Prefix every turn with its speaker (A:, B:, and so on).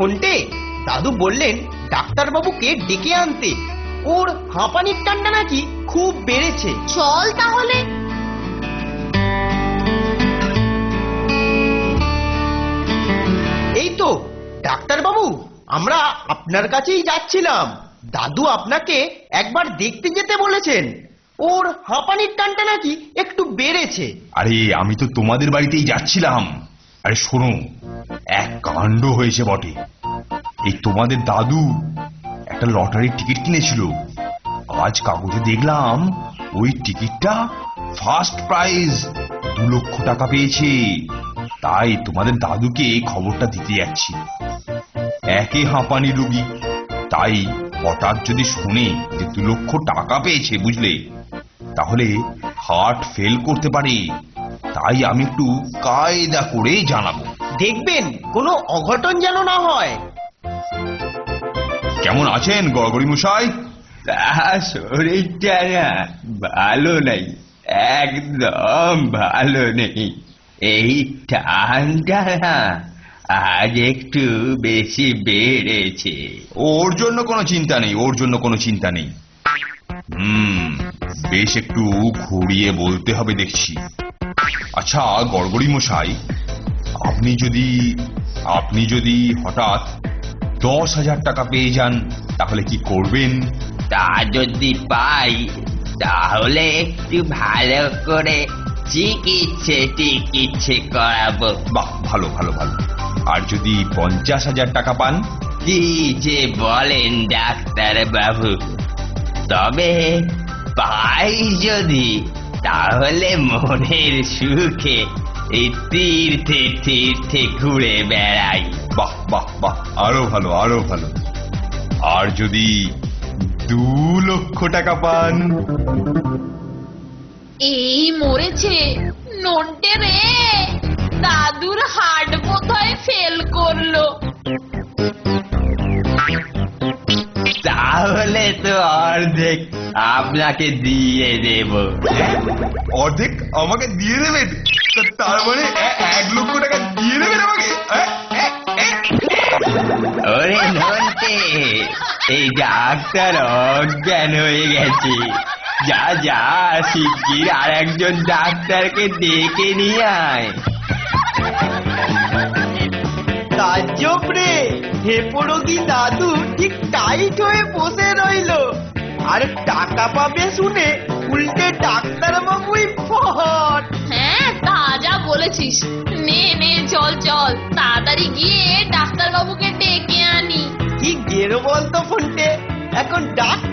A: ফোনটে, দাদু বললেন ডাক্তারবাবুকে ডেকে আনতে। ওর হাঁপানির টানটা নাকি খুব বেড়েছে।
B: চল তাহলে।
A: এই তো ডাক্তারবাবু, আমরা আপনার কাছেই যাচ্ছিলাম। দাদু আপনাকে একবার দেখতে যেতে বলেছেন। ওর হাঁপানির টানটা নাকি একটু বেড়েছে।
C: আরে আমি তো তোমাদের বাড়িতেই যাচ্ছিলাম। আরে শোনো, এক কাণ্ড হয়েছে বটে। এই তোমাদের দাদু একটা লটারির টিকিট কিনেছিল। আজ কাগজে দেখলাম ওই টিকিটটা ফার্স্ট প্রাইজ 2 লক্ষ টাকা পেয়েছে। তাই তোমাদের দাদুকে খবরটা দিতে যাচ্ছি। একে হাঁপানি রোগী, তাই হঠাৎ যদি শুনে যে 2 লক্ষ টাকা পেয়েছে, বুঝলে, তাহলে হার্ট ফেল করতে পারে। তাই আমি একটু কায়দা করে জানাবো।
A: দেখবেন কোনো অঘটন যেন না হয়।
C: কেমন আছেন গড়গড়ি মশাই?
D: শরীরটা না ভালো নেই, একদম ভালো নেই। এই ঠান্ডা না আজ একটু বেশি বেড়েছে।
C: ওর জন্য কোনো চিন্তা নেই, ওর জন্য কোনো চিন্তা নেই। বেশ একটু ঘুরিয়ে বলতে হবে দেখছি। আচ্ছা গড়গড়ি মশাই, আপনি যদি হঠাৎ 10,000 টাকা পেয়ে যান, তাহলে কি করবেন?
D: তা যদি পাই তাহলে একটু ভালো করে চিকিৎসে করাবো।
C: বাহ, ভালো ভালো ভালো। আর যদি 50,000 টাকা পান?
D: কি যে বলেন ডাক্তার বাবু, তবে পাই যদি, তাহলে মনের সুখে এই তীর্থে তীর্থে ঘুরে বেড়াই।
C: বাহ বাহ বাহ, আরো ভালো আরো ভালো। আর যদি 2 লক্ষ টাকা পান?
B: এই মরেছে নন্টে রে, দাদুর হার্ট বোধহয় ফেল করলো।
D: তাহলে তো অর্ধেক আপনাকে দিয়ে দেব।
C: অর্ধেক আমাকে দিয়ে দেবেন? তার মানে 1 লক্ষ টাকা দিয়ে দেবেন আমাকে?
D: ওরে নন্টে, এই ডাক্তার অজ্ঞান হয়ে গেছে। যা যা, শিগগির আর একজন ডাক্তারকে ডেকে নিয়ে আয়।
A: তাজ্জব রে, হেপরোগী দাদু ঠিক টাইট হয়ে বসে রইলো। আর টাকা পাবে শুনে উল্টে ডাক্তারবাবুই ফট।
B: হ্যাঁ, তা যা বলেছিস। নে নে, চল চল, তাড়াতাড়ি গিয়ে ডাক্তার বাবুকে ডেকে আনি।
A: কি গেরো বলতো ফোনটে, এখন ডাক্তার